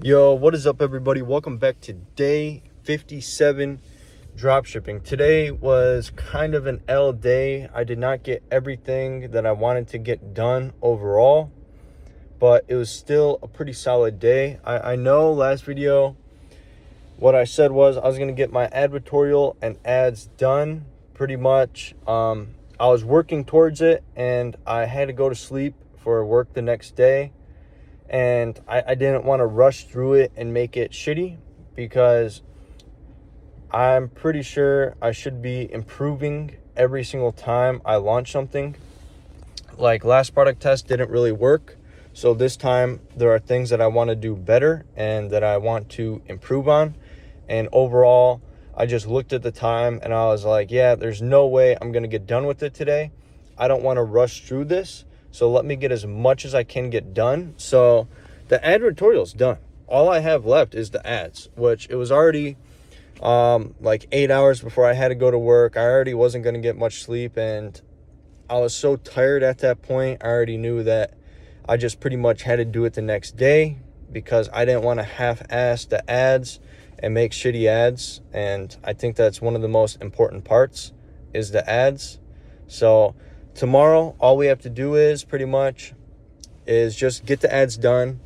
Yo, what is up, everybody? Welcome back to day 57 dropshipping. Today was kind of an L day. I did not get everything that I wanted to get done overall, but it was still a pretty solid day. I know last video what I said was I was going to get my advertorial and ads done pretty much. I was working towards it, and I had to go to sleep for work the next day. And I didn't want to rush through it and make it shitty, because I'm pretty sure I should be improving every single time I launch something. Like last product test didn't really work, so this time there are things that I want to do better and that I want to improve on. And overall, I just looked at the time and I was like, yeah, there's no way I'm going to get done with it today. I don't want to rush through this. So let me get as much as I can get done. So the advertorial's done. All I have left is the ads, which it was already like 8 hours before I had to go to work. I already wasn't going to get much sleep, and I was so tired at that point. I already knew that I just pretty much had to do it the next day, because I didn't want to half-ass the ads and make shitty ads. And I think that's one of the most important parts, is the ads. So tomorrow, all we have to do is pretty much is just get the ads done.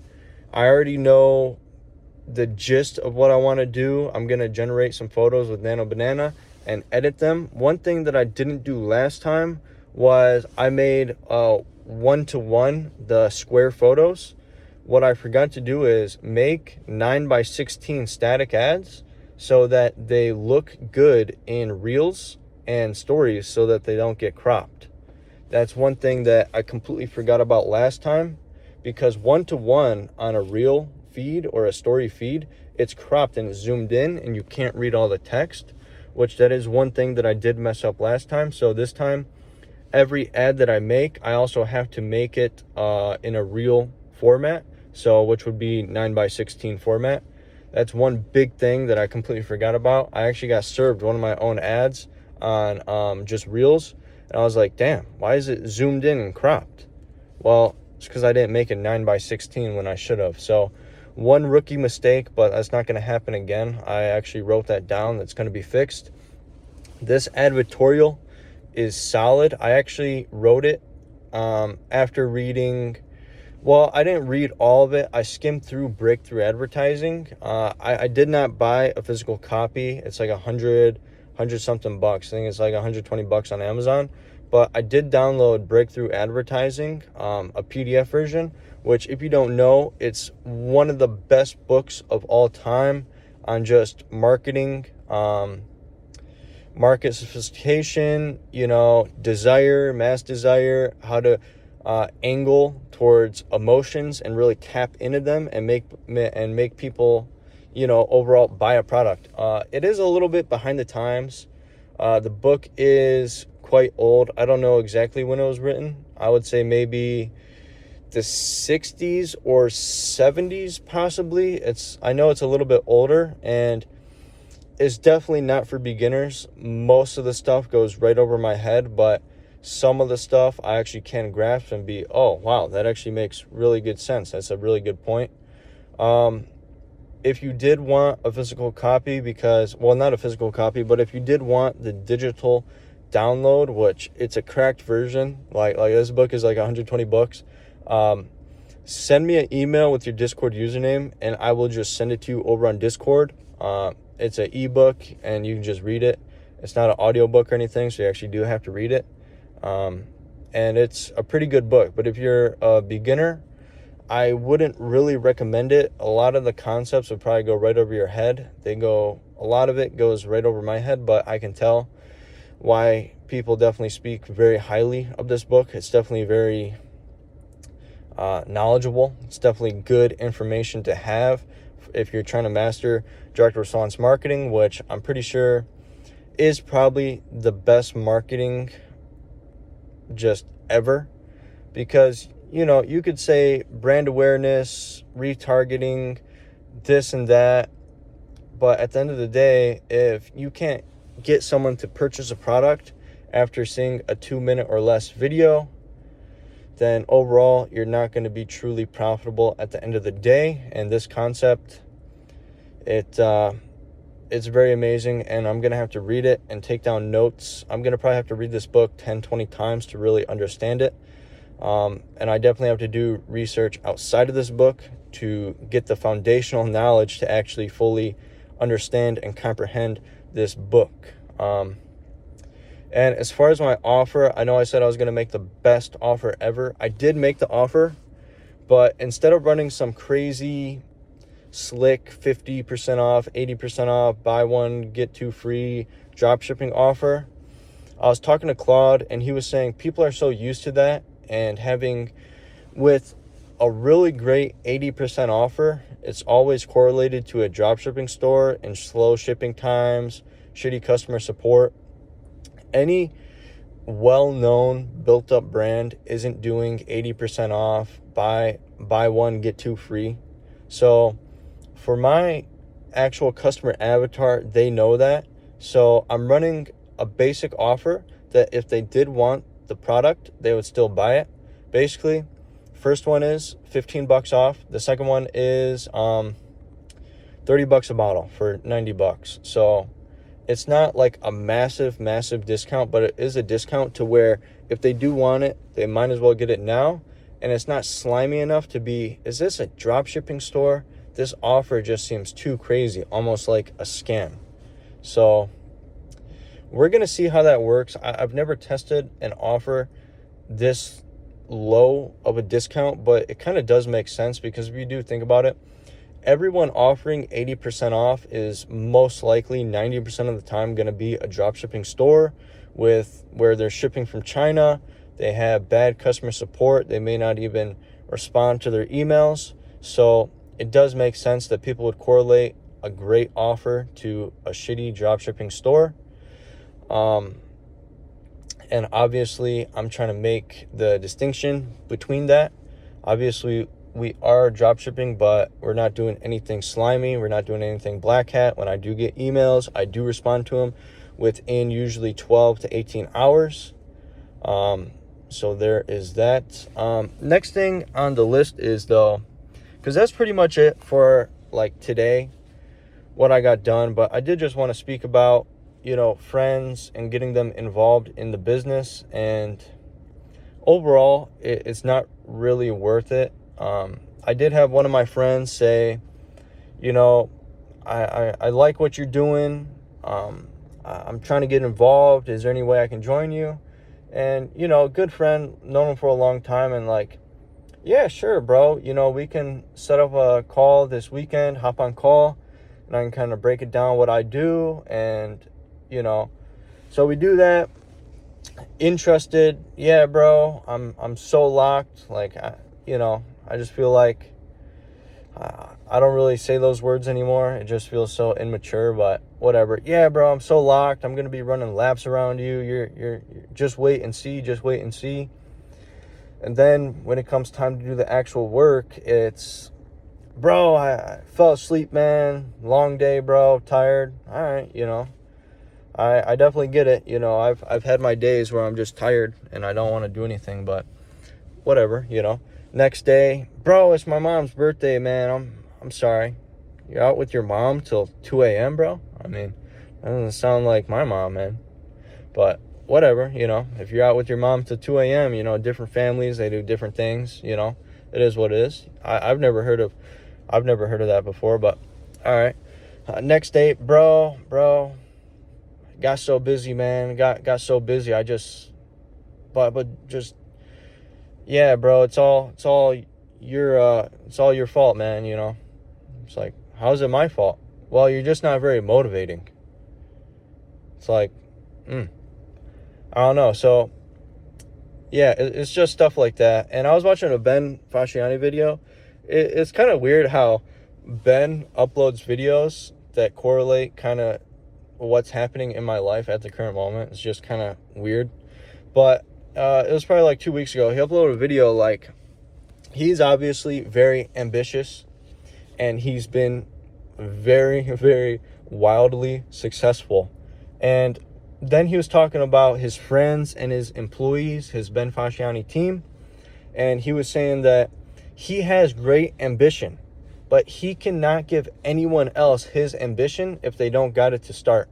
I already know the gist of what I want to do. I'm going to generate some photos with Nano Banana and edit them. One thing that I didn't do last time was I made one-to-one the square photos. What I forgot to do is make 9x16 static ads so that they look good in reels and stories, so that they don't get cropped. That's one thing that I completely forgot about last time, because one-to-one on a reel feed or a story feed, it's cropped and it's zoomed in and you can't read all the text, which that is one thing that I did mess up last time. So this time, every ad that I make, I also have to make it in a reel format, so which would be 9x16 format. That's one big thing that I completely forgot about. I actually got served one of my own ads on just reels, and I was like, damn, why is it zoomed in and cropped? Well, it's because I didn't make it 9x16 when I should have. So one rookie mistake, but that's not going to happen again. I actually wrote that down. That's going to be fixed. This advertorial is solid. I actually wrote it after reading. Well, I didn't read all of it. I skimmed through Breakthrough Advertising. I did not buy a physical copy. It's like 100 something bucks. I think it's like 120 bucks on Amazon. But I did download Breakthrough Advertising, a PDF version, which, if you don't know, it's one of the best books of all time on just marketing, market sophistication, desire, mass desire, how to angle towards emotions and really tap into them and make people, overall buy a product. It is a little bit behind the times. The book is quite old. I don't know exactly when it was written. I would say maybe the 60s or 70s, possibly. I know it's a little bit older, and it's definitely not for beginners. Most of the stuff goes right over my head, but some of the stuff I actually can grasp and be, oh, wow, that actually makes really good sense. That's a really good point. If you did want a physical copy, not a physical copy, but if you did want the digital download, which it's a cracked version, like this book is like 120 bucks, send me an email with your Discord username and I will just send it to you over on Discord. It's an ebook and you can just read it. It's not an audiobook or anything, so you actually do have to read it. And it's a pretty good book. But if you're a beginner, I wouldn't really recommend it. A lot of the concepts would probably go right over your head. A lot of it goes right over my head, but I can tell why people definitely speak very highly of this book. It's definitely very knowledgeable. It's definitely good information to have if you're trying to master direct response marketing, which I'm pretty sure is probably the best marketing just ever. Because, you could say brand awareness, retargeting, this and that, but at the end of the day, if you can't get someone to purchase a product after seeing a 2-minute or less video, then overall you're not going to be truly profitable at the end of the day. And this concept, it's very amazing, and I'm going to have to read it and take down notes. I'm going to probably have to read this book 10, 20 times to really understand it. And I definitely have to do research outside of this book to get the foundational knowledge to actually fully understand and comprehend this book. And as far as my offer, I know I said I was going to make the best offer ever. I did make the offer, but instead of running some crazy slick 50% off, 80% off, buy one, get two free drop shipping offer, I was talking to Claude, and he was saying people are so used to that, and having with a really great 80% offer, it's always correlated to a drop shipping store and slow shipping times, shitty customer support. Any well-known built-up brand isn't doing 80% off, buy one, get two free. So for my actual customer avatar, they know that. So I'm running a basic offer that if they did want the product, they would still buy it. Basically, first one is $15 off. The second one is $30 a bottle for $90. So it's not like a massive discount, but it is a discount to where if they do want it, they might as well get it now. And it's not slimy enough to be, is this a drop shipping store? This offer just seems too crazy, almost like a scam. So we're going to see how that works. I've never tested an offer this low of a discount, but it kind of does make sense, because if you do think about it, everyone offering 80% off is most likely 90% of the time going to be a drop shipping store where they're shipping from China. They have bad customer support. They may not even respond to their emails. So it does make sense that people would correlate a great offer to a shitty drop shipping store. And obviously I'm trying to make the distinction between that. Obviously we are drop shipping, but we're not doing anything slimy. We're not doing anything black hat. When I do get emails, I do respond to them within usually 12 to 18 hours. So there is that. Next thing on the list is though, because that's pretty much it for like today, what I got done. But I did just want to speak about, friends and getting them involved in the business. And overall, it's not really worth it. I did have one of my friends say, I like what you're doing. I'm trying to get involved. Is there any way I can join you? And, good friend, known him for a long time, and like, yeah, sure, bro. We can set up a call this weekend, hop on call, and I can kind of break it down what I do. And, so we do that. Interested. Yeah, bro, I'm so locked. Like, I just feel like I don't really say those words anymore. It just feels so immature, but whatever. Yeah, bro, I'm so locked. I'm going to be running laps around you. You're just wait and see. And then when it comes time to do the actual work, it's, bro, I fell asleep, man. Long day, bro. Tired. All right, I definitely get it. I've had my days where I'm just tired and I don't want to do anything, but whatever, Next day, bro, it's my mom's birthday, man. I'm sorry. You're out with your mom till 2 a.m., bro? I mean, that doesn't sound like my mom, man. But whatever, if you're out with your mom till 2 a.m., different families, they do different things, it is what it is. I've never heard of that before, but all right. Next day, bro, got so busy, man. Got so busy. But just, yeah, bro, it's all your fault, man. It's like, how's it my fault? Well, you're just not very motivating. It's like, I don't know. So yeah, it's just stuff like that. And I was watching a Ben Fasciani video. It's kind of weird how Ben uploads videos that correlate kind of what's happening in my life at the current moment. It's just kind of weird. But it was probably like 2 weeks ago. He uploaded a video. Like, he's obviously very ambitious, and he's been very, very wildly successful. And then he was talking about his friends and his employees, his Ben Fasciani team. and he was saying that he has great ambition, but he cannot give anyone else his ambition if they don't got it to start.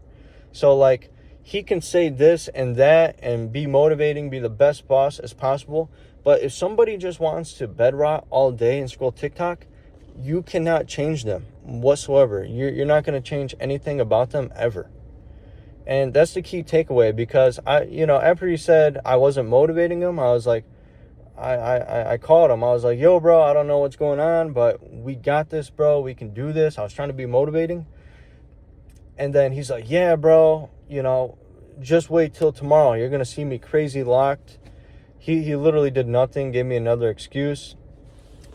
So like, he can say this and that and be motivating, be the best boss as possible, but if somebody just wants to bed rot all day and scroll TikTok, you cannot change them whatsoever. You're not going to change anything about them ever. And that's the key takeaway, because after he said I wasn't motivating him, I was like, I called him. I was like, yo, bro, I don't know what's going on, but we got this, bro. We can do this. I was trying to be motivating. And then he's like, yeah, bro, just wait till tomorrow. You're going to see me crazy locked. He literally did nothing, gave me another excuse.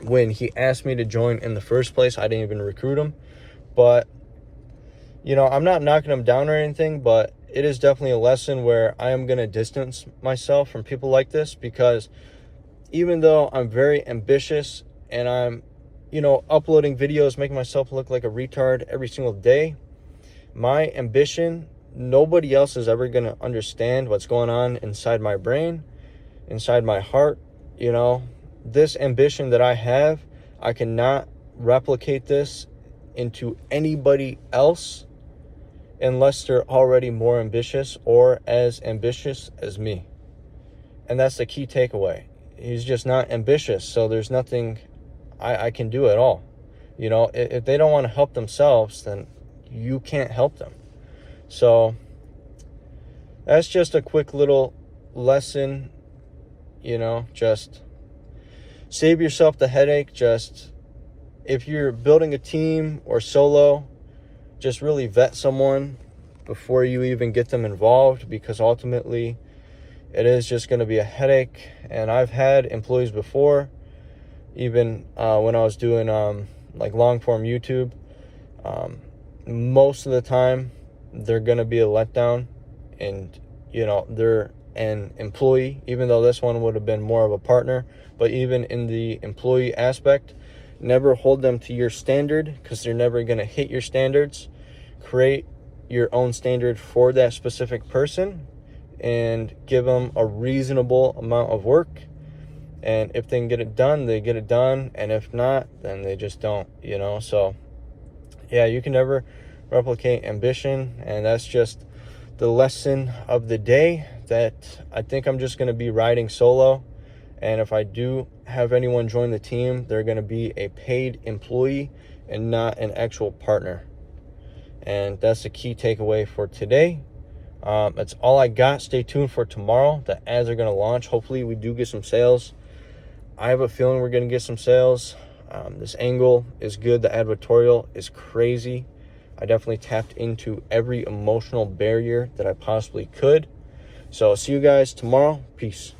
When he asked me to join in the first place, I didn't even recruit him. But, I'm not knocking him down or anything, but it is definitely a lesson where I am going to distance myself from people like this, because even though I'm very ambitious and I'm, uploading videos, making myself look like a retard every single day, my ambition, nobody else is ever going to understand what's going on inside my brain, inside my heart. This ambition that I have, I cannot replicate this into anybody else unless they're already more ambitious or as ambitious as me. And that's the key takeaway. He's just not ambitious, so there's nothing I can do at all. If they don't want to help themselves, then you can't help them. So that's just a quick little lesson. Just save yourself the headache. Just, if you're building a team or solo, just really vet someone before you even get them involved, because ultimately it is just going to be a headache. And I've had employees before, even when I was doing like long form YouTube. Most of the time they're going to be a letdown, and they're an employee, even though this one would have been more of a partner. But even in the employee aspect, never hold them to your standard, because they're never going to hit your standards. Create your own standard for that specific person and give them a reasonable amount of work. And if they can get it done, they get it done. And if not, then they just don't, So yeah, you can never replicate ambition. And that's just the lesson of the day, that I think I'm just going to be riding solo. And if I do have anyone join the team, they're going to be a paid employee and not an actual partner. And that's the key takeaway for today. That's all I got. Stay tuned for tomorrow. The ads are going to launch. Hopefully we do get some sales. I have a feeling we're going to get some sales. This angle is good. The advertorial is crazy. I definitely tapped into every emotional barrier that I possibly could. So see you guys tomorrow. Peace.